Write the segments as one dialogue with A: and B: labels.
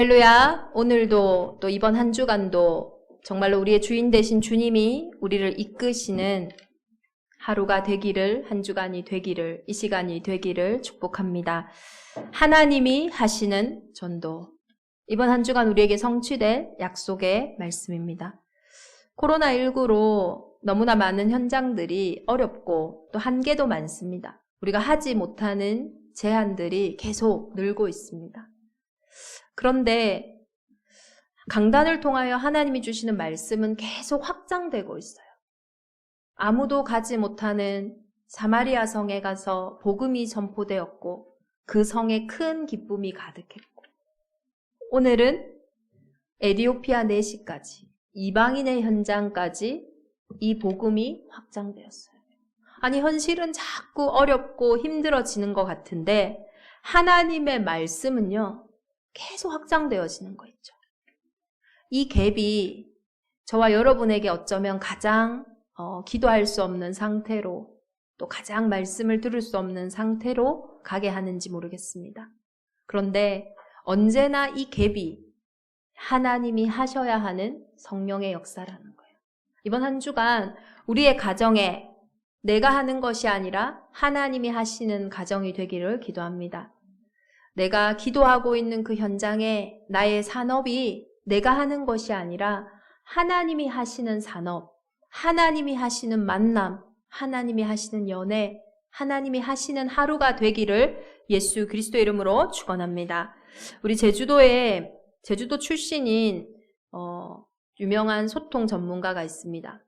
A: 할렐루야. 오늘도 또 이번 한 주간도 정말로 우리의 주인 되신 주님이 우리를 이끄시는 하루가 되기를, 한 주간이 되기를, 이 시간이 되기를 축복합니다. 하나님이 하시는 전도. 이번 한 주간 우리에게 성취될 약속의 말씀입니다. 코로나19로 너무나 많은 현장들이 어렵고 또 한계도 많습니다. 우리가 하지 못하는 제한들이 계속 늘고 있습니다. 그런데 강단을 통하여 하나님이 주시는 말씀은 계속 확장되고 있어요. 아무도 가지 못하는 사마리아 성에 가서 복음이 전포되었고 그 성에 큰 기쁨이 가득했고, 오늘은 에티오피아 내시까지, 이방인의 현장까지 이 복음이 확장되었어요. 아니, 현실은 자꾸 어렵고 힘들어지는 것 같은데 하나님의 말씀은요 계속 확장되어지는 거 있죠. 이 갭이 저와 여러분에게 어쩌면 가장 기도할 수 없는 상태로, 또 가장 말씀을 들을 수 없는 상태로 가게 하는지 모르겠습니다. 그런데 언제나 이 갭이 하나님이 하셔야 하는 성령의 역사라는 거예요. 이번 한 주간 우리의 가정에 내가 하는 것이 아니라 하나님이 하시는 가정이 되기를 기도합니다. 내가 기도하고 있는 그 현장에 나의 산업이 내가 하는 것이 아니라 하나님이 하시는 산업, 하나님이 하시는 만남, 하나님이 하시는 연애, 하나님이 하시는 하루가 되기를 예수 그리스도의 이름으로 축원합니다. 우리 제주도 출신인 유명한 소통 전문가가 있습니다.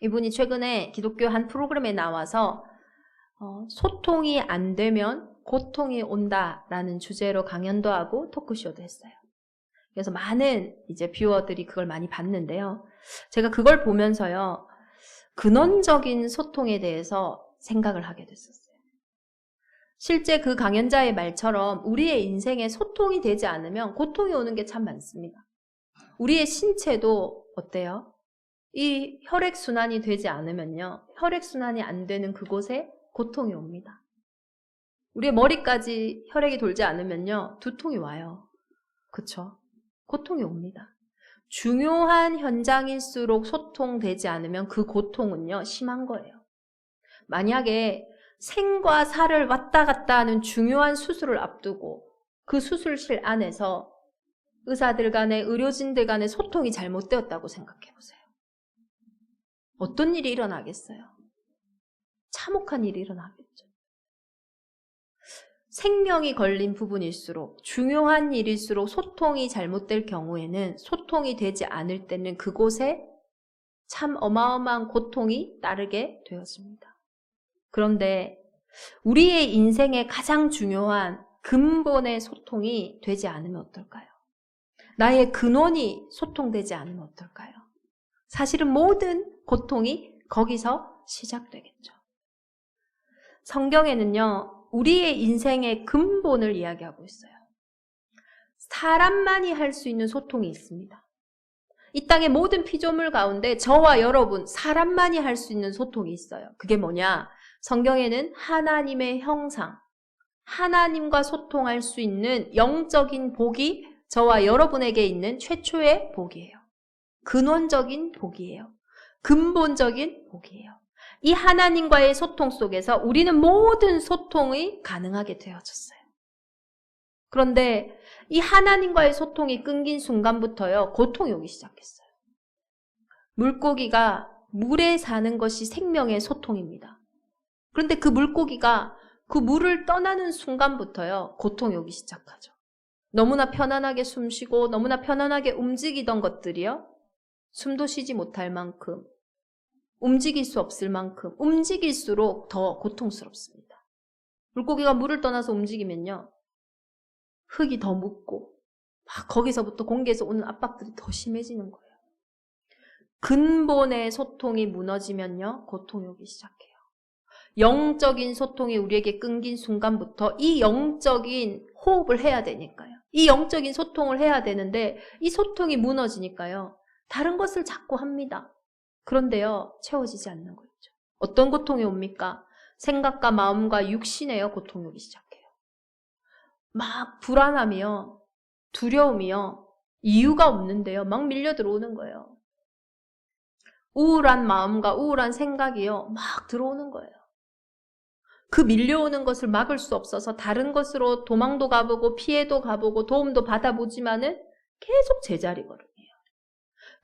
A: 이분이 최근에 기독교 한 프로그램에 나와서 소통이 안 되면 고통이 온다라는 주제로 강연도 하고 토크쇼도 했어요. 그래서 많은 이제 뷰어들이 그걸 많이 봤는데요. 제가 그걸 보면서요, 근원적인 소통에 대해서 생각을 하게 됐었어요. 실제 그 강연자의 말처럼 우리의 인생에 소통이 되지 않으면 고통이 오는 게 참 많습니다. 우리의 신체도 어때요? 이 혈액순환이 되지 않으면요, 혈액순환이 안 되는 그곳에 고통이 옵니다. 우리의 머리까지 혈액이 돌지 않으면요, 두통이 와요. 그쵸? 고통이 옵니다. 중요한 현장일수록 소통되지 않으면 그 고통은요, 심한 거예요. 만약에 생과 사를 왔다 갔다 하는 중요한 수술을 앞두고 그 수술실 안에서 의사들 간에, 의료진들 간에 소통이 잘못되었다고 생각해 보세요. 어떤 일이 일어나겠어요? 참혹한 일이 일어나겠죠. 생명이 걸린 부분일수록, 중요한 일일수록 소통이 잘못될 경우에는, 소통이 되지 않을 때는 그곳에 참 어마어마한 고통이 따르게 되었습니다. 그런데 우리의 인생에 가장 중요한 근본의 소통이 되지 않으면 어떨까요? 나의 근원이 소통되지 않으면 어떨까요? 사실은 모든 고통이 거기서 시작되겠죠. 성경에는요, 우리의 인생의 근본을 이야기하고 있어요. 사람만이 할 수 있는 소통이 있습니다. 이 땅의 모든 피조물 가운데 저와 여러분, 사람만이 할 수 있는 소통이 있어요. 그게 뭐냐? 성경에는 하나님의 형상, 하나님과 소통할 수 있는 영적인 복이 저와 여러분에게 있는 최초의 복이에요. 근원적인 복이에요. 근본적인 복이에요. 이 하나님과의 소통 속에서 우리는 모든 소통이 가능하게 되어졌어요. 그런데 이 하나님과의 소통이 끊긴 순간부터요, 고통이 오기 시작했어요. 물고기가 물에 사는 것이 생명의 소통입니다. 그런데 그 물고기가 그 물을 떠나는 순간부터요, 고통이 오기 시작하죠. 너무나 편안하게 숨쉬고 너무나 편안하게 움직이던 것들이요, 숨도 쉬지 못할 만큼, 움직일 수 없을 만큼, 움직일수록 더 고통스럽습니다. 물고기가 물을 떠나서 움직이면요, 흙이 더 묻고 막 거기서부터 공기에서 오는 압박들이 더 심해지는 거예요. 근본의 소통이 무너지면요, 고통이 오기 시작해요. 영적인 소통이 우리에게 끊긴 순간부터 이 영적인 호흡을 해야 되니까요. 이 영적인 소통을 해야 되는데 이 소통이 무너지니까요, 다른 것을 자꾸 합니다. 그런데요, 채워지지 않는 거죠. 어떤 고통이 옵니까? 생각과 마음과 육신에요, 고통이 오기 시작해요. 막 불안함이요, 두려움이요. 이유가 없는데요. 막 밀려 들어오는 거예요. 우울한 마음과 우울한 생각이요. 막 들어오는 거예요. 그 밀려오는 것을 막을 수 없어서 다른 것으로 도망도 가보고 피해도 가보고 도움도 받아보지만은 계속 제자리 걸음이에요.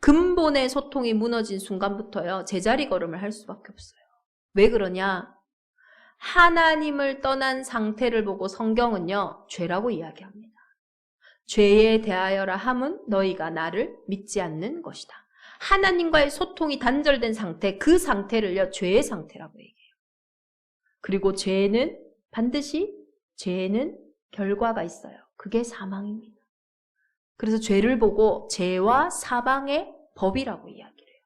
A: 근본의 소통이 무너진 순간부터요. 제자리 걸음을 할 수밖에 없어요. 왜 그러냐? 하나님을 떠난 상태를 보고 성경은요. 죄라고 이야기합니다. 죄에 대하여라 함은 너희가 나를 믿지 않는 것이다. 하나님과의 소통이 단절된 상태, 그 상태를요. 죄의 상태라고 얘기해요. 그리고 죄는 반드시 죄는 결과가 있어요. 그게 사망입니다. 그래서 죄를 보고 죄와 사망의 법이라고 이야기를 해요.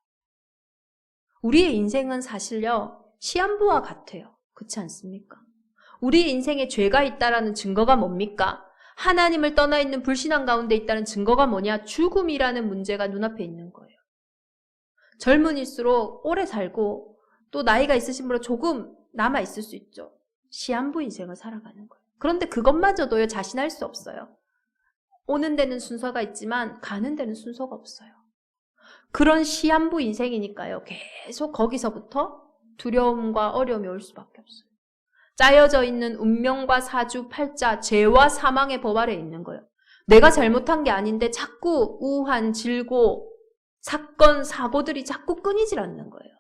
A: 우리의 인생은 사실요. 시한부와 같아요. 그렇지 않습니까? 우리의 인생에 죄가 있다라는 증거가 뭡니까? 하나님을 떠나 있는 불신앙 가운데 있다는 증거가 뭐냐? 죽음이라는 문제가 눈앞에 있는 거예요. 젊은일수록 오래 살고 또 나이가 있으신 분은 조금 남아있을 수 있죠. 시한부 인생을 살아가는 거예요. 그런데 그것마저도요. 자신할 수 없어요. 오는 데는 순서가 있지만 가는 데는 순서가 없어요. 그런 시한부 인생이니까요. 계속 거기서부터 두려움과 어려움이 올 수밖에 없어요. 짜여져 있는 운명과 사주, 팔자, 죄와 사망의 법 아래에 있는 거예요. 내가 잘못한 게 아닌데 자꾸 우한, 질고, 사건, 사고들이 자꾸 끊이질 않는 거예요.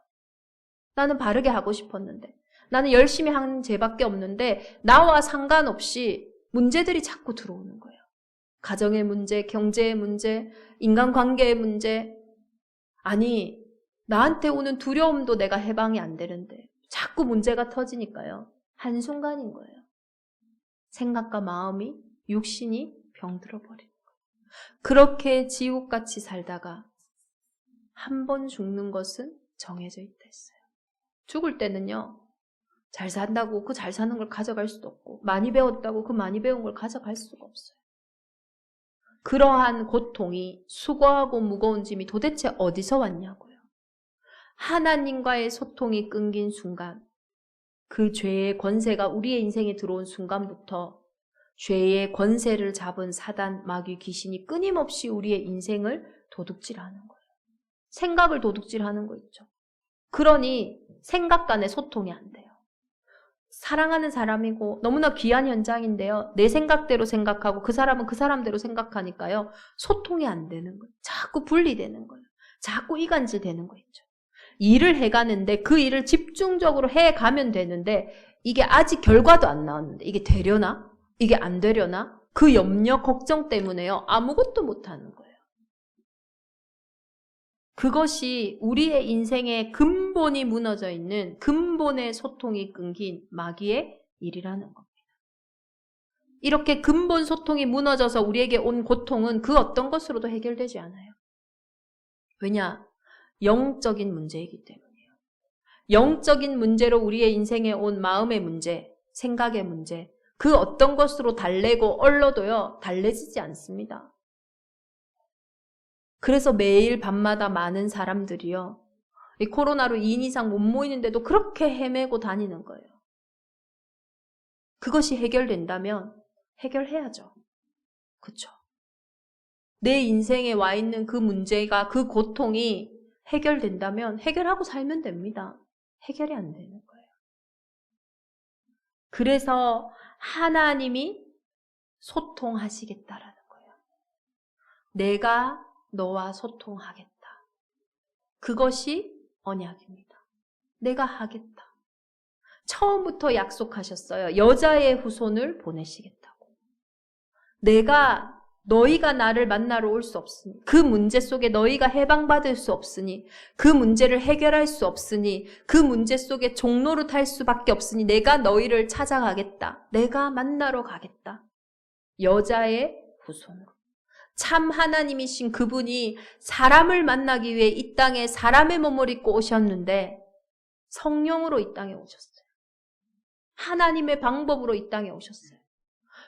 A: 나는 바르게 하고 싶었는데, 나는 열심히 한 죄밖에 없는데 나와 상관없이 문제들이 자꾸 들어오는 거예요. 가정의 문제, 경제의 문제, 인간관계의 문제. 아니, 나한테 오는 두려움도 내가 해방이 안 되는데 자꾸 문제가 터지니까요. 한순간인 거예요. 생각과 마음이, 육신이 병들어 버리는 거예요. 그렇게 지옥같이 살다가 한 번 죽는 것은 정해져 있다 했어요. 죽을 때는요. 잘 산다고 그 잘 사는 걸 가져갈 수도 없고 많이 배웠다고 그 많이 배운 걸 가져갈 수가 없어요. 그러한 고통이 수고하고 무거운 짐이 도대체 어디서 왔냐고요. 하나님과의 소통이 끊긴 순간, 그 죄의 권세가 우리의 인생에 들어온 순간부터 죄의 권세를 잡은 사단, 마귀, 귀신이 끊임없이 우리의 인생을 도둑질하는 거예요. 생각을 도둑질하는 거 있죠. 그러니 생각 간의 소통이 안 돼요. 사랑하는 사람이고 너무나 귀한 현장인데요. 내 생각대로 생각하고 그 사람은 그 사람대로 생각하니까요. 소통이 안 되는 거예요. 자꾸 분리되는 거예요. 자꾸 이간질 되는 거 있죠. 일을 해가는데 그 일을 집중적으로 해가면 되는데 이게 아직 결과도 안 나왔는데 이게 되려나? 이게 안 되려나? 그 염려, 걱정 때문에요. 아무것도 못하는 거예요. 그것이 우리의 인생의 근본이 무너져 있는 근본의 소통이 끊긴 마귀의 일이라는 겁니다. 이렇게 근본 소통이 무너져서 우리에게 온 고통은 그 어떤 것으로도 해결되지 않아요. 왜냐? 영적인 문제이기 때문이에요. 영적인 문제로 우리의 인생에 온 마음의 문제, 생각의 문제, 그 어떤 것으로 달래고 얼러도요, 달래지지 않습니다. 그래서 매일 밤마다 많은 사람들이요. 이 코로나로 2인 이상 못 모이는데도 그렇게 헤매고 다니는 거예요. 그것이 해결된다면 해결해야죠. 그렇죠? 내 인생에 와 있는 그 문제가, 그 고통이 해결된다면 해결하고 살면 됩니다. 해결이 안 되는 거예요. 그래서 하나님이 소통하시겠다라는 거예요. 내가 너와 소통하겠다. 그것이 언약입니다. 내가 하겠다. 처음부터 약속하셨어요. 여자의 후손을 보내시겠다고. 내가 너희가 나를 만나러 올 수 없으니, 그 문제 속에 너희가 해방받을 수 없으니, 그 문제를 해결할 수 없으니, 그 문제 속에 종로를 탈 수밖에 없으니 내가 너희를 찾아가겠다. 내가 만나러 가겠다. 여자의 후손으로. 참 하나님이신 그분이 사람을 만나기 위해 이 땅에 사람의 몸을 입고 오셨는데 성령으로 이 땅에 오셨어요. 하나님의 방법으로 이 땅에 오셨어요.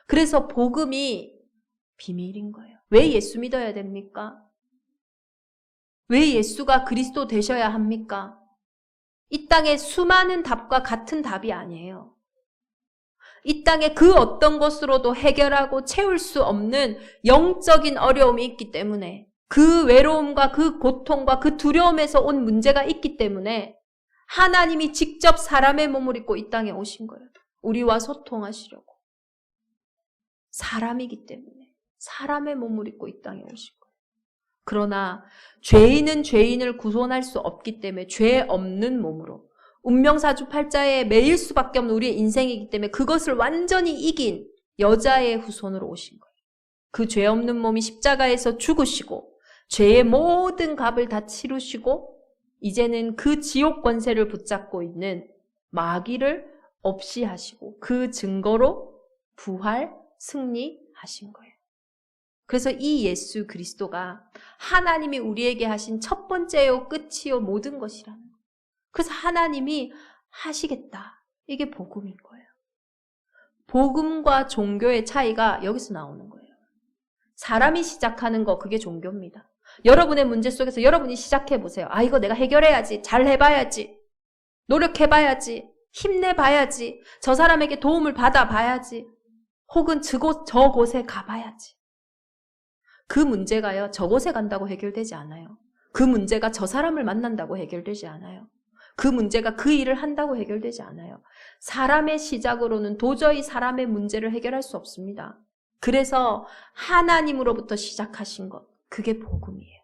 A: 그래서 복음이 비밀인 거예요. 왜 예수 믿어야 됩니까? 왜 예수가 그리스도 되셔야 합니까? 이 땅에 수많은 답과 같은 답이 아니에요. 이 땅의 그 어떤 것으로도 해결하고 채울 수 없는 영적인 어려움이 있기 때문에, 그 외로움과 그 고통과 그 두려움에서 온 문제가 있기 때문에 하나님이 직접 사람의 몸을 입고 이 땅에 오신 거예요. 우리와 소통하시려고. 사람이기 때문에 사람의 몸을 입고 이 땅에 오신 거예요. 그러나 죄인은 죄인을 구원할 수 없기 때문에 죄 없는 몸으로, 운명사주팔자에 매일 수밖에 없는 우리의 인생이기 때문에 그것을 완전히 이긴 여자의 후손으로 오신 거예요. 그 죄 없는 몸이 십자가에서 죽으시고 죄의 모든 값을 다 치르시고 이제는 그 지옥 권세를 붙잡고 있는 마귀를 없이 하시고 그 증거로 부활, 승리하신 거예요. 그래서 이 예수 그리스도가 하나님이 우리에게 하신 첫 번째요 끝이요 모든 것이라는 거예요. 그래서 하나님이 하시겠다. 이게 복음인 거예요. 복음과 종교의 차이가 여기서 나오는 거예요. 사람이 시작하는 거, 그게 종교입니다. 여러분의 문제 속에서 여러분이 시작해 보세요. 아, 이거 내가 해결해야지. 잘 해봐야지. 노력해봐야지. 힘내봐야지. 저 사람에게 도움을 받아봐야지. 혹은 저곳에 가봐야지. 그 문제가요, 저곳에 간다고 해결되지 않아요. 그 문제가 저 사람을 만난다고 해결되지 않아요. 그 문제가 그 일을 한다고 해결되지 않아요. 사람의 시작으로는 도저히 사람의 문제를 해결할 수 없습니다. 그래서 하나님으로부터 시작하신 것, 그게 복음이에요.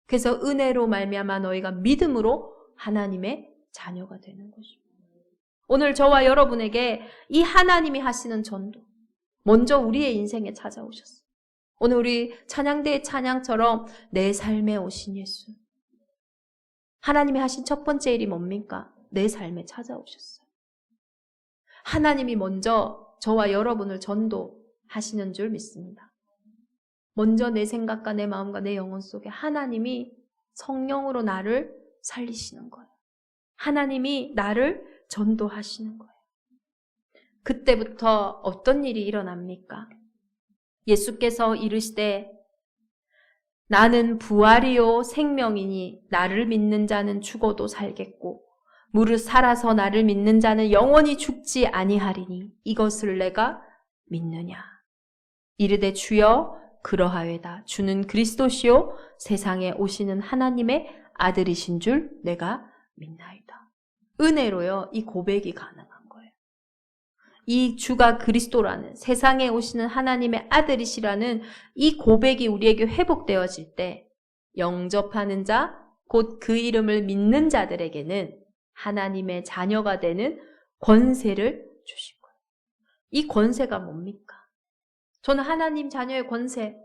A: 그래서 은혜로 말미암아 너희가 믿음으로 하나님의 자녀가 되는 것입니다. 오늘 저와 여러분에게 이 하나님이 하시는 전도, 먼저 우리의 인생에 찾아오셨어요. 오늘 우리 찬양대의 찬양처럼 내 삶에 오신 예수. 하나님이 하신 첫 번째 일이 뭡니까? 내 삶에 찾아오셨어요. 하나님이 먼저 저와 여러분을 전도하시는 줄 믿습니다. 먼저 내 생각과 내 마음과 내 영혼 속에 하나님이 성령으로 나를 살리시는 거예요. 하나님이 나를 전도하시는 거예요. 그때부터 어떤 일이 일어납니까? 예수께서 이르시되 나는 부활이요 생명이니 나를 믿는 자는 죽어도 살겠고 무릇 살아서 나를 믿는 자는 영원히 죽지 아니하리니 이것을 내가 믿느냐. 이르되 주여 그러하외다. 주는 그리스도시요 세상에 오시는 하나님의 아들이신 줄 내가 믿나이다. 은혜로요, 이 고백이 가능한 거예요. 이 주가 그리스도라는, 세상에 오시는 하나님의 아들이시라는 이 고백이 우리에게 회복되어질 때 영접하는 자, 곧 그 이름을 믿는 자들에게는 하나님의 자녀가 되는 권세를 주신 거예요. 이 권세가 뭡니까? 저는 하나님 자녀의 권세,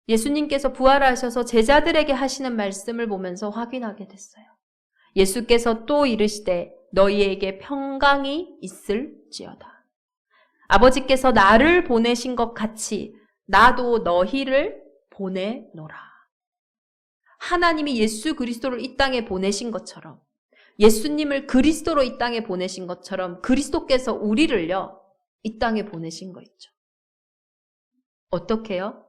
A: 예수님께서 부활하셔서 제자들에게 하시는 말씀을 보면서 확인하게 됐어요. 예수께서 또 이르시되 너희에게 평강이 있을지어다. 아버지께서 나를 보내신 것 같이 나도 너희를 보내노라. 하나님이 예수 그리스도를 이 땅에 보내신 것처럼, 예수님을 그리스도로 이 땅에 보내신 것처럼 그리스도께서 우리를요 이 땅에 보내신 거 있죠. 어떻게요?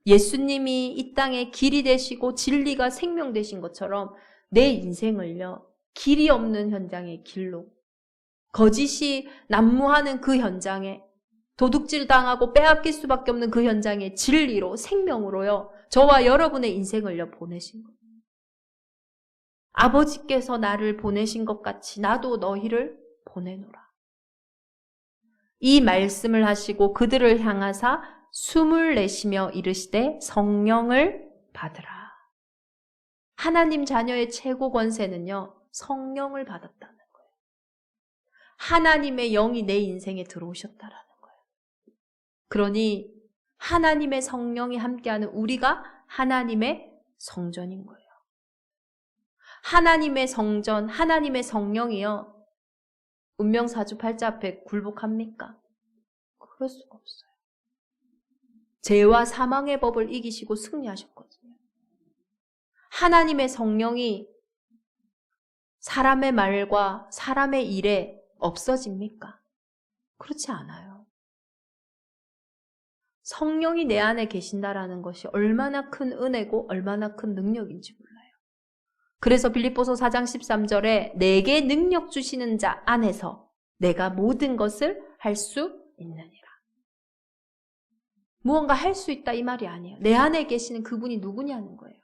A: 예수님이 이 땅에 길이 되시고 진리가 생명 되신 것처럼 내 인생을요 길이 없는 현장의 길로, 거짓이 난무하는 그 현장에, 도둑질 당하고 빼앗길 수밖에 없는 그 현장의 진리로, 생명으로요 저와 여러분의 인생을요 보내신 거예요. 아버지께서 나를 보내신 것 같이 나도 너희를 보내노라. 이 말씀을 하시고 그들을 향하사 숨을 내쉬며 이르시되 성령을 받으라. 하나님 자녀의 최고 권세는요 성령을 받았다는 거예요. 하나님의 영이 내 인생에 들어오셨다라는 거예요. 그러니 하나님의 성령이 함께하는 우리가 하나님의 성전인 거예요. 하나님의 성전, 하나님의 성령이요 운명사주팔자 앞에 굴복합니까? 그럴 수가 없어요. 죄와 사망의 법을 이기시고 승리하셨거든요. 하나님의 성령이 사람의 말과 사람의 일에 없어집니까? 그렇지 않아요. 성령이 내 안에 계신다라는 것이 얼마나 큰 은혜고 얼마나 큰 능력인지 몰라요. 그래서 빌립보서 4장 13절에 내게 능력 주시는 자 안에서 내가 모든 것을 할 수 있느니라. 무언가 할 수 있다 이 말이 아니에요. 내 안에 계시는 그분이 누구냐는 거예요.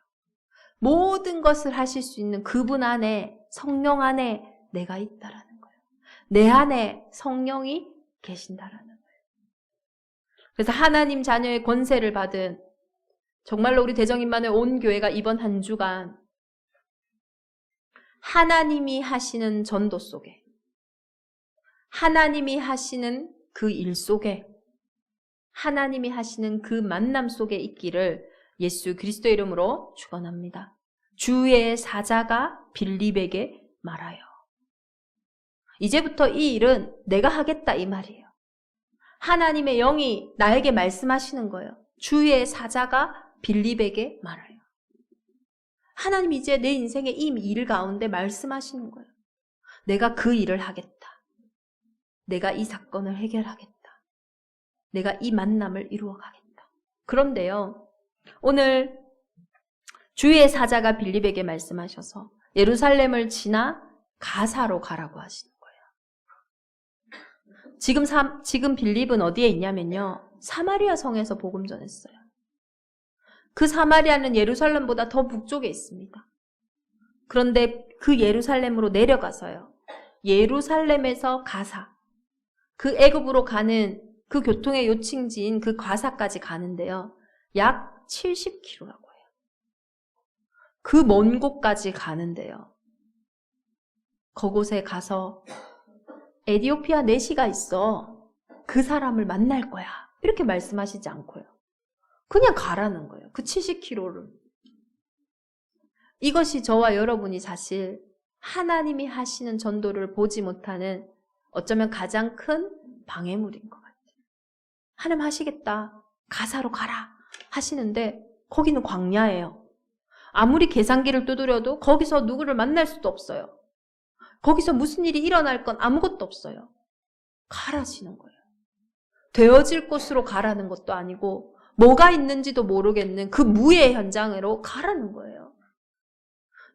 A: 모든 것을 하실 수 있는 그분 안에, 성령 안에 내가 있다라는 거예요. 내 안에 성령이 계신다라는 거예요. 그래서 하나님 자녀의 권세를 받은 정말로 우리 대정인만의 온 교회가 이번 한 주간 하나님이 하시는 전도 속에, 하나님이 하시는 그 일 속에, 하나님이 하시는 그 만남 속에 있기를 예수 그리스도의 이름으로 축원합니다. 주의 사자가 빌립에게 말하여. 이제부터 이 일은 내가 하겠다 이 말이에요. 하나님의 영이 나에게 말씀하시는 거예요. 주의 사자가 빌립에게 말하여. 하나님이 이제 내 인생의 이 일 가운데 말씀하시는 거예요. 내가 그 일을 하겠다. 내가 이 사건을 해결하겠다. 내가 이 만남을 이루어 가겠다. 그런데요, 오늘 주의 사자가 빌립에게 말씀하셔서 예루살렘을 지나 가사로 가라고 하시는 거예요. 지금 빌립은 어디에 있냐면요, 사마리아 성에서 복음 전했어요. 그 사마리아는 예루살렘보다 더 북쪽에 있습니다. 그런데 그 예루살렘으로 내려가서요, 예루살렘에서 가사, 그 애굽으로 가는 그 교통의 요칭지인 그 가사까지 가는데요, 약 70km라고 해요. 그 먼 곳까지 가는데요, 그곳에 가서 에디오피아 내시가 있어. 그 사람을 만날 거야. 이렇게 말씀하시지 않고요, 그냥 가라는 거예요. 그 70km를. 이것이 저와 여러분이 사실 하나님이 하시는 전도를 보지 못하는 어쩌면 가장 큰 방해물인 것 같아요. 하나님 하시겠다. 가사로 가라. 하시는데 거기는 광야예요. 아무리 계산기를 두드려도 거기서 누구를 만날 수도 없어요. 거기서 무슨 일이 일어날 건 아무것도 없어요. 가라시는 거예요. 되어질 곳으로 가라는 것도 아니고 뭐가 있는지도 모르겠는 그 무의 현장으로 가라는 거예요.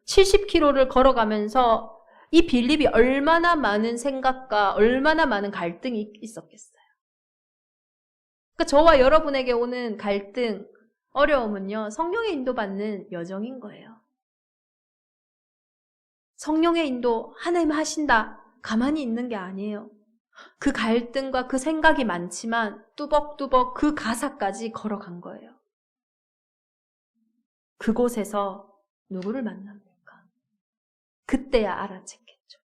A: 70km를 걸어가면서 이 빌립이 얼마나 많은 생각과 얼마나 많은 갈등이 있었겠어요. 그러니까 저와 여러분에게 오는 갈등, 어려움은요, 성령의 인도받는 여정인 거예요. 성령의 인도, 하나님 하신다, 가만히 있는 게 아니에요. 그 갈등과 그 생각이 많지만 뚜벅뚜벅 그 가사까지 걸어간 거예요. 그곳에서 누구를 만납니까? 그때야 알아챘겠죠.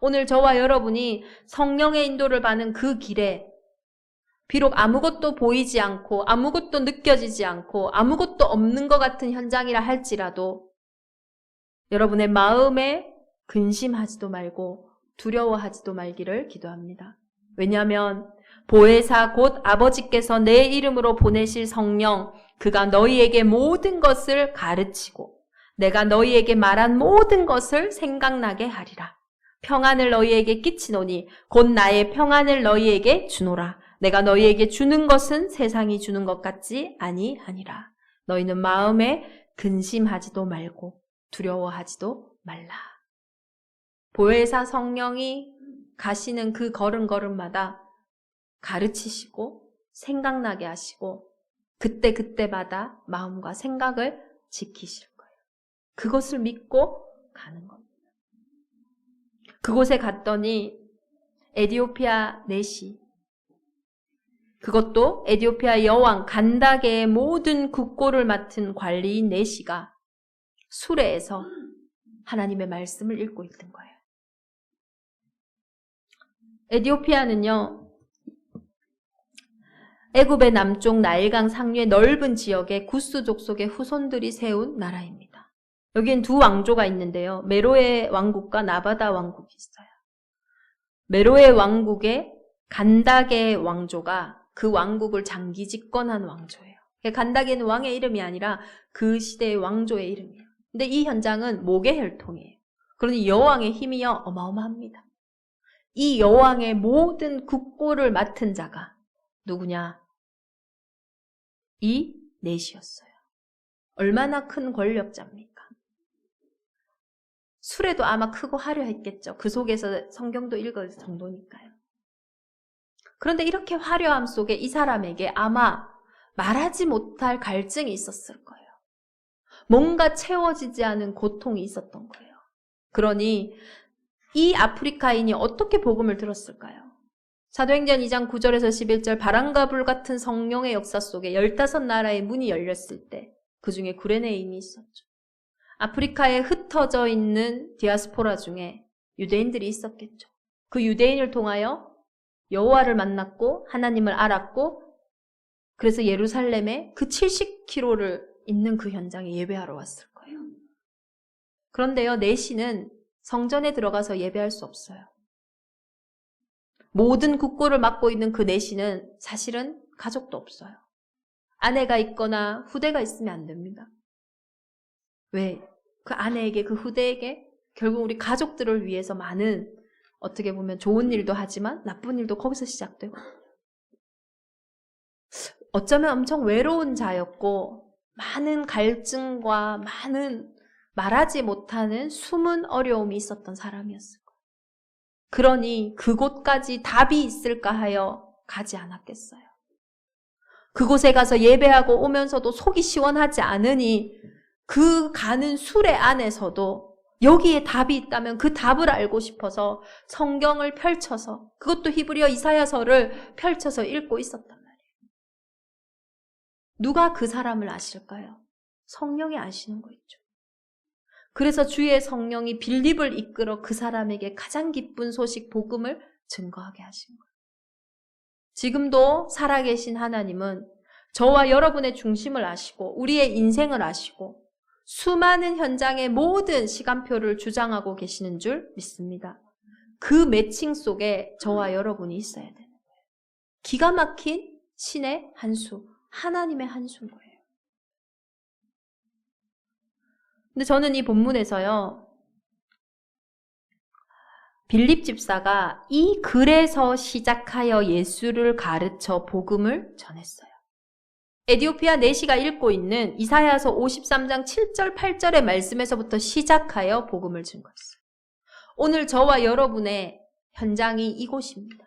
A: 오늘 저와 여러분이 성령의 인도를 받는 그 길에 비록 아무것도 보이지 않고 아무것도 느껴지지 않고 아무것도 없는 것 같은 현장이라 할지라도 여러분의 마음에 근심하지도 말고 두려워하지도 말기를 기도합니다. 왜냐하면 보혜사 곧 아버지께서 내 이름으로 보내실 성령, 그가 너희에게 모든 것을 가르치고 내가 너희에게 말한 모든 것을 생각나게 하리라. 평안을 너희에게 끼치노니 곧 나의 평안을 너희에게 주노라. 내가 너희에게 주는 것은 세상이 주는 것 같지 아니하니라. 너희는 마음에 근심하지도 말고 두려워하지도 말라. 보혜사 성령이 가시는 그 걸음걸음마다 가르치시고 생각나게 하시고 그때그때마다 마음과 생각을 지키실 거예요. 그것을 믿고 가는 겁니다. 그곳에 갔더니 에디오피아 내시, 그것도 에디오피아 여왕 간다게의 모든 국고를 맡은 관리인 내시가 수레에서 하나님의 말씀을 읽고 있던 거예요. 에디오피아는요, 애굽의 남쪽 나일강 상류의 넓은 지역에 구스 족속의 후손들이 세운 나라입니다. 여기엔 두 왕조가 있는데요, 메로의 왕국과 나바다 왕국이 있어요. 메로의 왕국의 간다게 왕조가 그 왕국을 장기 집권한 왕조예요. 간다게는 왕의 이름이 아니라 그 시대의 왕조의 이름이에요. 근데 이 현장은 목의 혈통이에요. 그러니 여왕의 힘이요 어마어마합니다. 이 여왕의 모든 국고를 맡은 자가 누구냐? 이 넷이었어요. 얼마나 큰 권력자입니까? 술에도 아마 크고 화려했겠죠. 그 속에서 성경도 읽을 정도니까요. 그런데 이렇게 화려함 속에 이 사람에게 아마 말하지 못할 갈증이 있었을 거예요. 뭔가 채워지지 않은 고통이 있었던 거예요. 그러니 이 아프리카인이 어떻게 복음을 들었을까요? 사도행전 2장 9절에서 11절 바람과 불 같은 성령의 역사 속에 15나라의 문이 열렸을 때 그 중에 구레네임이 있었죠. 아프리카에 흩어져 있는 디아스포라 중에 유대인들이 있었겠죠. 그 유대인을 통하여 여호와를 만났고 하나님을 알았고 그래서 예루살렘에 그 70km를 있는 그 현장에 예배하러 왔을 거예요. 그런데요, 내시는 성전에 들어가서 예배할 수 없어요. 모든 국고를 맡고 있는 그 내시는 사실은 가족도 없어요. 아내가 있거나 후대가 있으면 안 됩니다. 왜? 그 아내에게, 그 후대에게 결국 우리 가족들을 위해서 많은 어떻게 보면 좋은 일도 하지만 나쁜 일도 거기서 시작되고 어쩌면 엄청 외로운 자였고 많은 갈증과 많은 말하지 못하는 숨은 어려움이 있었던 사람이었을 거예요. 그러니 그곳까지 답이 있을까 하여 가지 않았겠어요. 그곳에 가서 예배하고 오면서도 속이 시원하지 않으니 그 가는 수레 안에서도 여기에 답이 있다면 그 답을 알고 싶어서 성경을 펼쳐서 그것도 히브리어 이사야서를 펼쳐서 읽고 있었단 말이에요. 누가 그 사람을 아실까요? 성령이 아시는 거 있죠. 그래서 주의 성령이 빌립을 이끌어 그 사람에게 가장 기쁜 소식 복음을 증거하게 하신 거예요. 지금도 살아계신 하나님은 저와 여러분의 중심을 아시고 우리의 인생을 아시고 수많은 현장의 모든 시간표를 주장하고 계시는 줄 믿습니다. 그 매칭 속에 저와 여러분이 있어야 되는 거예요. 기가 막힌 신의 한 수, 하나님의 한 수인 거예요. 근데 저는 이 본문에서요, 빌립 집사가 이 글에서 시작하여 예수를 가르쳐 복음을 전했어요. 에디오피아 내시가 읽고 있는 이사야서 53장 7절 8절의 말씀에서부터 시작하여 복음을 증거했어요. 오늘 저와 여러분의 현장이 이곳입니다.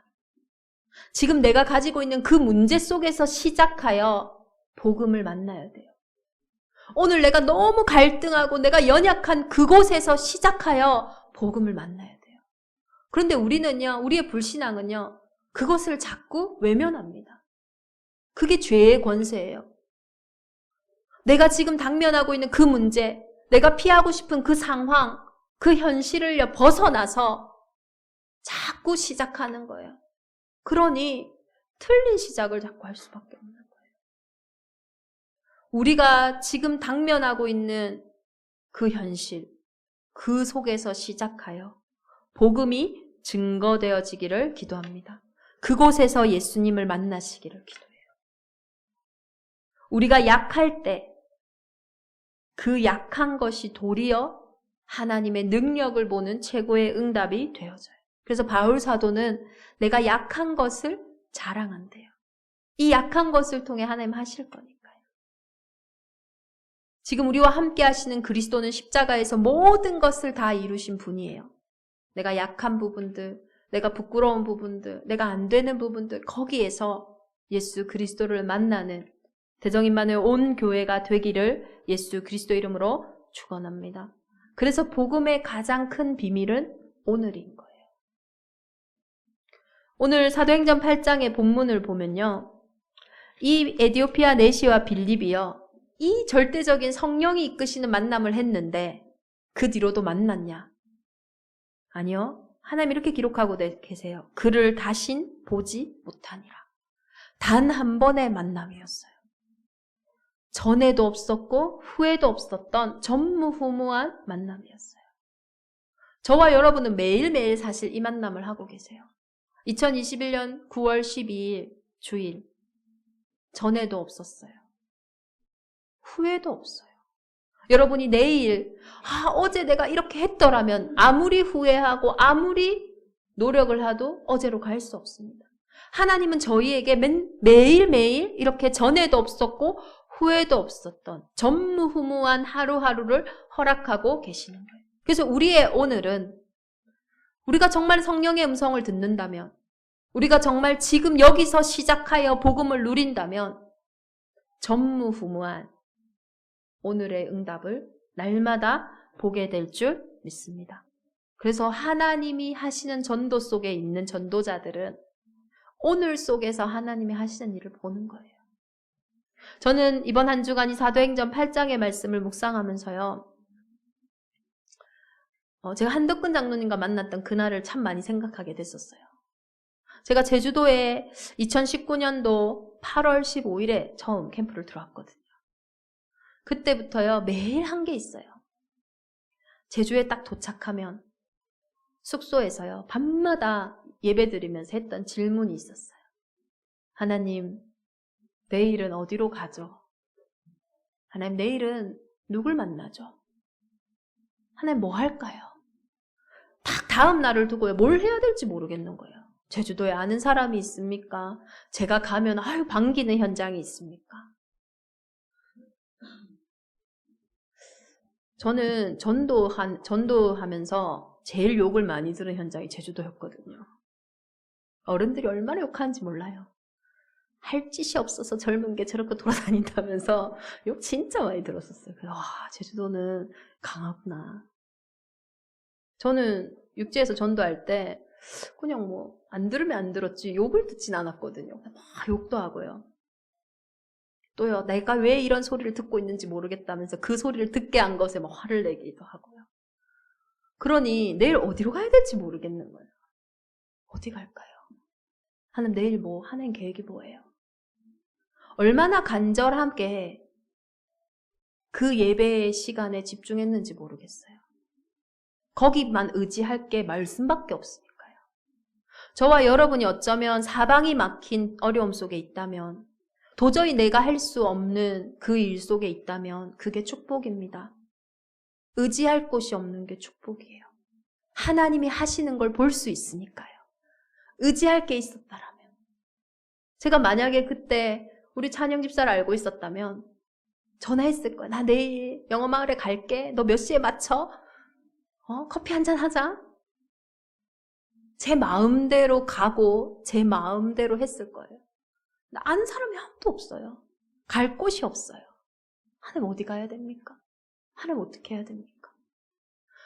A: 지금 내가 가지고 있는 그 문제 속에서 시작하여 복음을 만나야 돼요. 오늘 내가 너무 갈등하고 내가 연약한 그곳에서 시작하여 복음을 만나야 돼요. 그런데 우리는요, 우리의 불신앙은요, 그것을 자꾸 외면합니다. 그게 죄의 권세예요. 내가 지금 당면하고 있는 그 문제, 내가 피하고 싶은 그 상황, 그 현실을 벗어나서 자꾸 시작하는 거예요. 그러니 틀린 시작을 자꾸 할 수밖에 없는 거예요. 우리가 지금 당면하고 있는 그 현실, 그 속에서 시작하여 복음이 증거되어지기를 기도합니다. 그곳에서 예수님을 만나시기를 기도해요. 우리가 약할 때 그 약한 것이 도리어 하나님의 능력을 보는 최고의 응답이 되어져요. 그래서 바울 사도는 내가 약한 것을 자랑한대요. 이 약한 것을 통해 하나님 하실 거니까요. 지금 우리와 함께 하시는 그리스도는 십자가에서 모든 것을 다 이루신 분이에요. 내가 약한 부분들, 내가 부끄러운 부분들, 내가 안 되는 부분들, 거기에서 예수 그리스도를 만나는 대정인만의 온 교회가 되기를 예수 그리스도 이름으로 축원합니다. 그래서 복음의 가장 큰 비밀은 오늘인 거예요. 오늘 사도행전 8장의 본문을 보면요, 이 에디오피아 내시와 빌립이요, 이 절대적인 성령이 이끄시는 만남을 했는데 그 뒤로도 만났냐? 아니요. 하나님 이렇게 기록하고 계세요. 그를 다신 보지 못하니라. 단 한 번의 만남이었어요. 전에도 없었고 후에도 없었던 전무후무한 만남이었어요. 저와 여러분은 매일매일 사실 이 만남을 하고 계세요. 2021년 9월 12일 주일, 전에도 없었어요. 후에도 없어요. 여러분이 내일 어제 내가 이렇게 했더라면 아무리 후회하고 아무리 노력을 해도 어제로 갈 수 없습니다. 하나님은 저희에게 매일매일 이렇게 전에도 없었고 후에도 없었던 전무후무한 하루하루를 허락하고 계시는 거예요. 그래서 우리의 오늘은 우리가 정말 성령의 음성을 듣는다면, 우리가 정말 지금 여기서 시작하여 복음을 누린다면 전무후무한 오늘의 응답을 날마다 보게 될 줄 믿습니다. 그래서 하나님이 하시는 전도 속에 있는 전도자들은 오늘 속에서 하나님이 하시는 일을 보는 거예요. 저는 이번 한 주간이 사도행전 8장의 말씀을 묵상하면서요. 제가 한덕근 장로님과 만났던 그날을 참 많이 생각하게 됐었어요. 제가 제주도에 2019년도 8월 15일에 처음 캠프를 들어왔거든요. 그때부터요, 매일 한 게 있어요. 제주에 딱 도착하면 숙소에서요, 밤마다 예배 드리면서 했던 질문이 있었어요. 하나님, 내일은 어디로 가죠? 하나님, 내일은 누굴 만나죠? 하나님, 뭐 할까요? 딱 다음 날을 두고요, 뭘 해야 될지 모르겠는 거예요. 제주도에 아는 사람이 있습니까? 제가 가면 반기는 현장이 있습니까? 저는 전도하면서 제일 욕을 많이 들은 현장이 제주도였거든요. 어른들이 얼마나 욕하는지 몰라요. 할 짓이 없어서 젊은 게 저렇게 돌아다닌다면서 욕 진짜 많이 들었었어요. 와, 제주도는 강하구나. 저는 육지에서 전도할 때 그냥 안 들으면 안 들었지 욕을 듣진 않았거든요. 막 욕도 하고요. 또요, 내가 왜 이런 소리를 듣고 있는지 모르겠다면서 그 소리를 듣게 한 것에 막 화를 내기도 하고요. 그러니 내일 어디로 가야 될지 모르겠는 거예요. 어디 갈까요? 하나님, 내일 하는 계획이 뭐예요? 얼마나 간절하게 그 예배의 시간에 집중했는지 모르겠어요. 거기만 의지할 게 말씀밖에 없으니까요. 저와 여러분이 어쩌면 사방이 막힌 어려움 속에 있다면, 도저히 내가 할 수 없는 그 일 속에 있다면 그게 축복입니다. 의지할 곳이 없는 게 축복이에요. 하나님이 하시는 걸 볼 수 있으니까요. 의지할 게 있었다라면. 제가 만약에 그때 우리 찬영 집사를 알고 있었다면 전화했을 거야. 나 내일 영어마을에 갈게. 너 몇 시에 맞춰? 커피 한잔 하자. 제 마음대로 가고 제 마음대로 했을 거예요. 아는 사람이 아무도 없어요. 갈 곳이 없어요. 하나님 어디 가야 됩니까? 하나님 어떻게 해야 됩니까?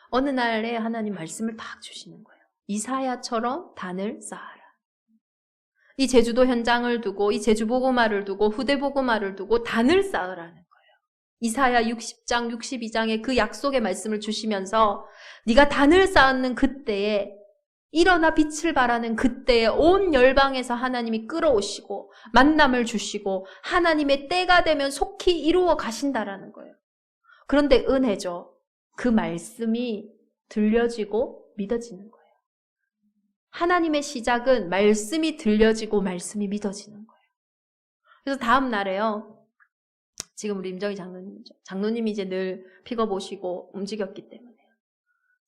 A: 어느 날에 하나님 말씀을 딱 주시는 거예요. 이사야처럼 단을 쌓아라. 이 제주도 현장을 두고, 이 제주보고마를 두고, 후대보고마를 두고 단을 쌓으라는 거예요. 이사야 60장, 62장에 그 약속의 말씀을 주시면서 네가 단을 쌓는 그때에, 일어나 빛을 발하는 그때에 온 열방에서 하나님이 끌어오시고 만남을 주시고 하나님의 때가 되면 속히 이루어 가신다라는 거예요. 그런데 은혜죠. 그 말씀이 들려지고 믿어지는 거예요. 하나님의 시작은 말씀이 들려지고 말씀이 믿어지는 거예요. 그래서 다음 날에요. 지금 우리 임정희 장로님이죠. 장로님이 이제 늘 픽업 오시고 움직였기 때문에.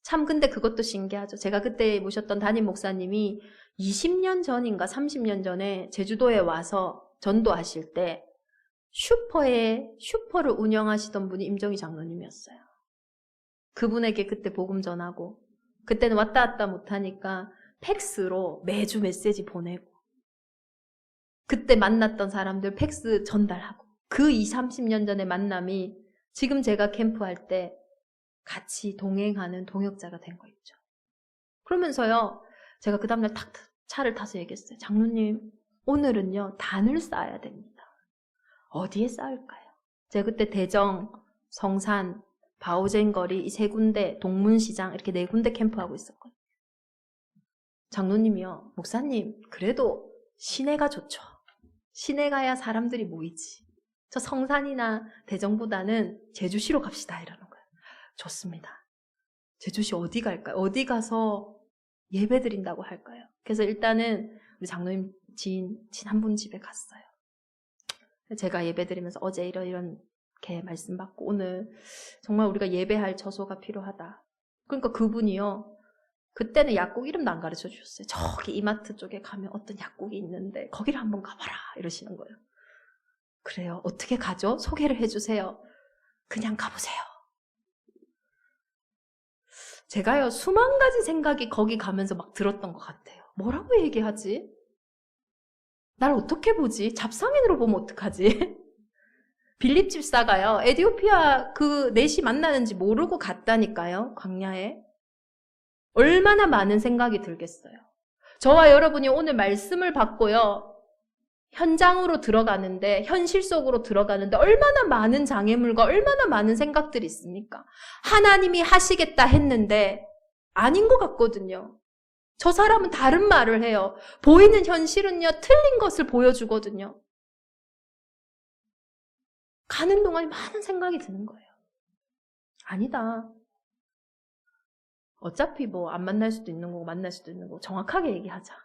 A: 참 근데 그것도 신기하죠. 제가 그때 모셨던 담임 목사님이 20년 전인가 30년 전에 제주도에 와서 전도하실 때 슈퍼를 운영하시던 분이 임정희 장로님이었어요. 그분에게 그때 복음 전하고, 그때는 왔다 갔다 못하니까 팩스로 매주 메시지 보내고, 그때 만났던 사람들 팩스 전달하고, 그 20, 30년 전의 만남이 지금 제가 캠프할 때 같이 동행하는 동역자가 된 거 있죠. 그러면서요, 제가 그 다음날 탁 차를 타서 얘기했어요. 장로님, 오늘은요, 단을 쌓아야 됩니다. 어디에 쌓을까요? 제가 그때 대정, 성산, 바오젠거리 이 세 군데, 동문시장 이렇게 네 군데 캠프하고 있었거든요. 장로님이요, 목사님, 그래도 시내가 좋죠. 시내 가야 사람들이 모이지. 저 성산이나 대정보다는 제주시로 갑시다 이러는 거예요. 좋습니다. 제주시 어디 갈까요? 어디 가서 예배 드린다고 할까요? 그래서 일단은 우리 장로님 지인 한 분 집에 갔어요. 제가 예배 드리면서 어제 이렇게 말씀 받고 오늘 정말 우리가 예배할 처소가 필요하다. 그러니까 그분이요. 그때는 약국 이름도 안 가르쳐 주셨어요. 저기 이마트 쪽에 가면 어떤 약국이 있는데 거기를 한번 가봐라 이러시는 거예요. 그래요. 어떻게 가죠? 소개를 해주세요. 그냥 가보세요. 제가요, 수만 가지 생각이 거기 가면서 막 들었던 것 같아요. 뭐라고 얘기하지? 날 어떻게 보지? 잡상인으로 보면 어떡하지? 빌립 집사가요, 에디오피아 그 넷이 만나는지 모르고 갔다니까요, 광야에. 얼마나 많은 생각이 들겠어요. 저와 여러분이 오늘 말씀을 받고요, 현장으로 들어가는데, 현실 속으로 들어가는데 얼마나 많은 장애물과 얼마나 많은 생각들이 있습니까? 하나님이 하시겠다 했는데 아닌 것 같거든요. 저 사람은 다른 말을 해요. 보이는 현실은요, 틀린 것을 보여주거든요. 가는 동안에 많은 생각이 드는 거예요. 아니다. 어차피 뭐 안 만날 수도 있는 거고 만날 수도 있는 거고 정확하게 얘기하자.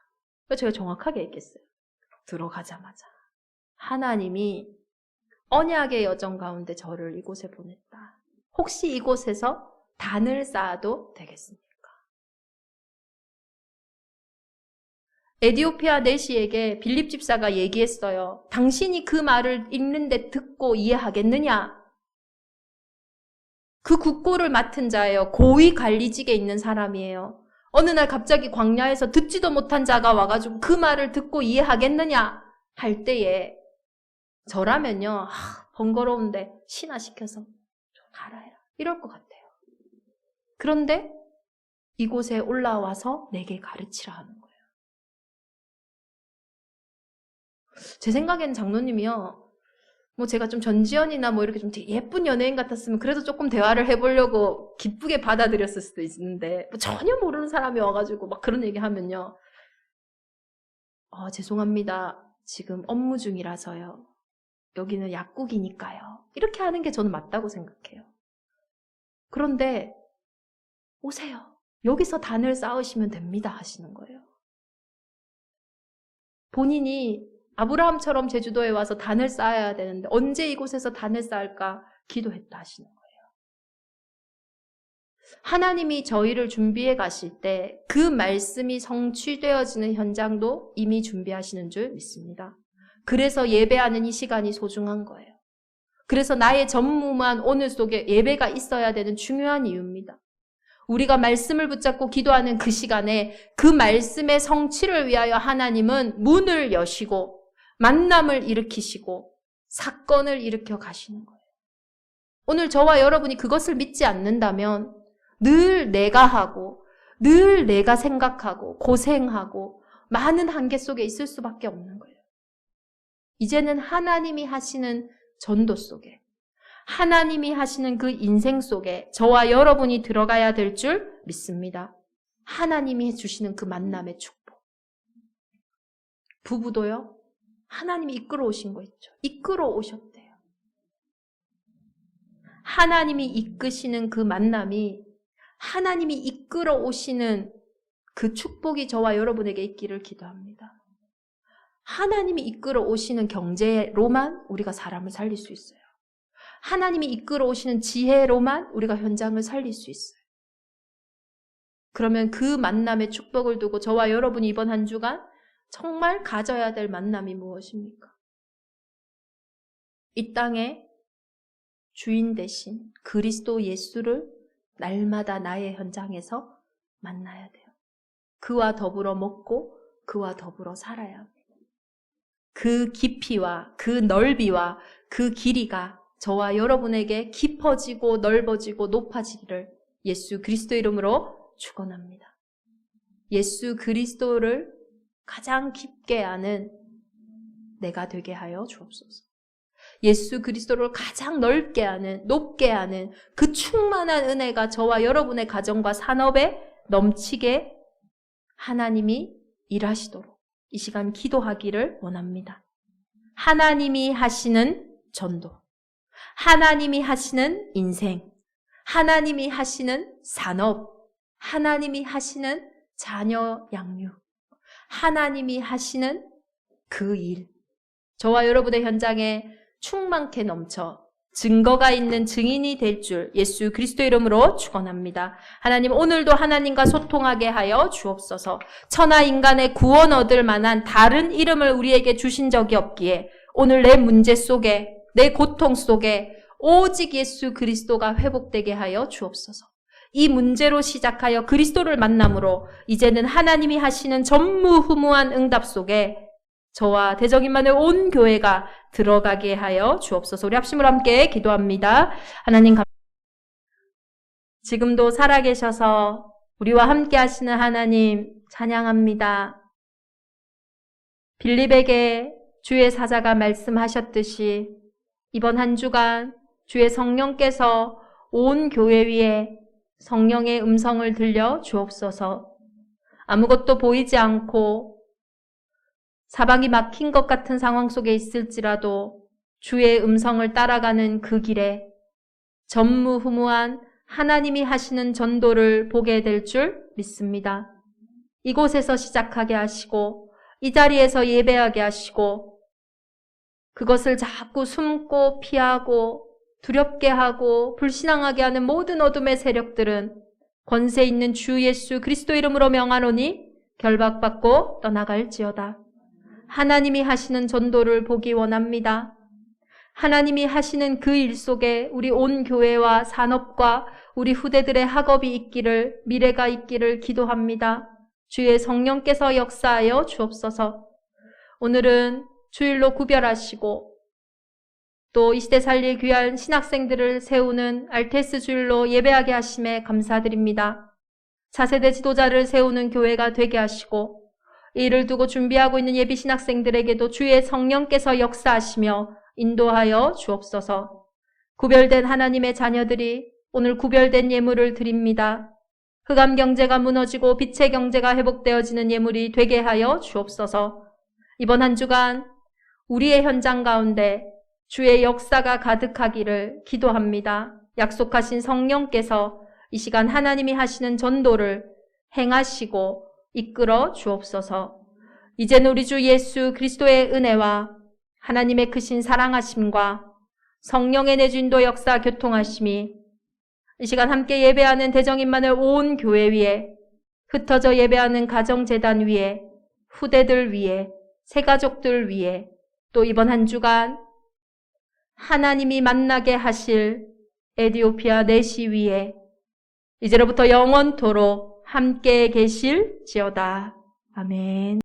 A: 그래서 제가 정확하게 얘기했어요. 들어가자마자 하나님이 언약의 여정 가운데 저를 이곳에 보냈다. 혹시 이곳에서 단을 쌓아도 되겠습니까? 에디오피아 내시에게 빌립 집사가 얘기했어요. 당신이 그 말을 읽는데 듣고 이해하겠느냐? 그 국고를 맡은 자예요. 고위 관리직에 있는 사람이에요. 어느 날 갑자기 광야에서 듣지도 못한 자가 와가지고 그 말을 듣고 이해하겠느냐 할 때에 저라면요, 번거로운데 신화시켜서 좀 가라 해라 이럴 것 같아요. 그런데 이곳에 올라와서 내게 가르치라 하는 거예요. 제 생각에는 장로님이요, 뭐 제가 좀 전지현이나 뭐 이렇게 좀 되게 예쁜 연예인 같았으면 그래도 조금 대화를 해보려고 기쁘게 받아들였을 수도 있는데, 뭐 전혀 모르는 사람이 와가지고 막 그런 얘기 하면요, 죄송합니다. 지금 업무 중이라서요. 여기는 약국이니까요. 이렇게 하는 게 저는 맞다고 생각해요. 그런데 오세요. 여기서 단을 쌓으시면 됩니다 하시는 거예요. 본인이 아브라함처럼 제주도에 와서 단을 쌓아야 되는데 언제 이곳에서 단을 쌓을까 기도했다 하시는 거예요. 하나님이 저희를 준비해 가실 때 그 말씀이 성취되어지는 현장도 이미 준비하시는 줄 믿습니다. 그래서 예배하는 이 시간이 소중한 거예요. 그래서 나의 전무만 오늘 속에 예배가 있어야 되는 중요한 이유입니다. 우리가 말씀을 붙잡고 기도하는 그 시간에 그 말씀의 성취를 위하여 하나님은 문을 여시고 만남을 일으키시고 사건을 일으켜 가시는 거예요. 오늘 저와 여러분이 그것을 믿지 않는다면 늘 내가 하고 늘 내가 생각하고 고생하고 많은 한계 속에 있을 수밖에 없는 거예요. 이제는 하나님이 하시는 전도 속에, 하나님이 하시는 그 인생 속에 저와 여러분이 들어가야 될 줄 믿습니다. 하나님이 해주시는 그 만남의 축복. 부부도요, 하나님이 이끌어 오신 거 있죠. 이끌어 오셨대요. 하나님이 이끄시는 그 만남이, 하나님이 이끌어 오시는 그 축복이 저와 여러분에게 있기를 기도합니다. 하나님이 이끌어 오시는 경제로만 우리가 사람을 살릴 수 있어요. 하나님이 이끌어 오시는 지혜로만 우리가 현장을 살릴 수 있어요. 그러면 그 만남의 축복을 두고 저와 여러분이 이번 한 주간 정말 가져야 될 만남이 무엇입니까? 이 땅에 주인 되신 그리스도 예수를 날마다 나의 현장에서 만나야 돼요. 그와 더불어 먹고 그와 더불어 살아야 합니다. 그 깊이와 그 넓이와 그 길이가 저와 여러분에게 깊어지고 넓어지고 높아지기를 예수 그리스도 이름으로 축원합니다. 예수 그리스도를 가장 깊게 아는 내가 되게 하여 주옵소서. 예수 그리스도를 가장 넓게 아는, 높게 아는 그 충만한 은혜가 저와 여러분의 가정과 산업에 넘치게 하나님이 일하시도록 이 시간 기도하기를 원합니다. 하나님이 하시는 전도, 하나님이 하시는 인생, 하나님이 하시는 산업, 하나님이 하시는 자녀 양육, 하나님이 하시는 그 일, 저와 여러분의 현장에 충만케 넘쳐 증거가 있는 증인이 될 줄 예수 그리스도 이름으로 축원합니다. 하나님, 오늘도 하나님과 소통하게 하여 주옵소서. 천하 인간의 구원 얻을 만한 다른 이름을 우리에게 주신 적이 없기에 오늘 내 문제 속에, 내 고통 속에 오직 예수 그리스도가 회복되게 하여 주옵소서. 이 문제로 시작하여 그리스도를 만남으로 이제는 하나님이 하시는 전무후무한 응답 속에 저와 대적인만의 온 교회가 들어가게 하여 주옵소서. 우리 합심으로 함께 기도합니다. 하나님 지금도 살아계셔서 우리와 함께 하시는 하나님 찬양합니다. 빌립에게 주의 사자가 말씀하셨듯이 이번 한 주간 주의 성령께서 온 교회 위에 성령의 음성을 들려 주옵소서. 아무것도 보이지 않고 사방이 막힌 것 같은 상황 속에 있을지라도 주의 음성을 따라가는 그 길에 전무후무한 하나님이 하시는 전도를 보게 될 줄 믿습니다. 이곳에서 시작하게 하시고 이 자리에서 예배하게 하시고 그것을 자꾸 숨고 피하고 두렵게 하고 불신앙하게 하는 모든 어둠의 세력들은 권세 있는 주 예수 그리스도 이름으로 명하노니 결박받고 떠나갈지어다. 하나님이 하시는 전도를 보기 원합니다. 하나님이 하시는 그 일 속에 우리 온 교회와 산업과 우리 후대들의 학업이 있기를, 미래가 있기를 기도합니다. 주의 성령께서 역사하여 주옵소서. 오늘은 주일로 구별하시고 또 이 시대 살릴 귀한 신학생들을 세우는 알테스 주일로 예배하게 하심에 감사드립니다. 차세대 지도자를 세우는 교회가 되게 하시고 이를 두고 준비하고 있는 예비 신학생들에게도 주의 성령께서 역사하시며 인도하여 주옵소서. 구별된 하나님의 자녀들이 오늘 구별된 예물을 드립니다. 흑암 경제가 무너지고 빛의 경제가 회복되어지는 예물이 되게 하여 주옵소서. 이번 한 주간 우리의 현장 가운데 주의 역사가 가득하기를 기도합니다. 약속하신 성령께서 이 시간 하나님이 하시는 전도를 행하시고 이끌어 주옵소서. 이제는 우리 주 예수 그리스도의 은혜와 하나님의 크신 사랑하심과 성령의 내주인도 역사 교통하심이 이 시간 함께 예배하는 대정인만을 온 교회 위에, 흩어져 예배하는 가정재단 위에, 후대들 위에, 새가족들 위에, 또 이번 한 주간 하나님이 만나게 하실 에디오피아 내시 위에 이제로부터 영원토록 함께 계실지어다. 아멘.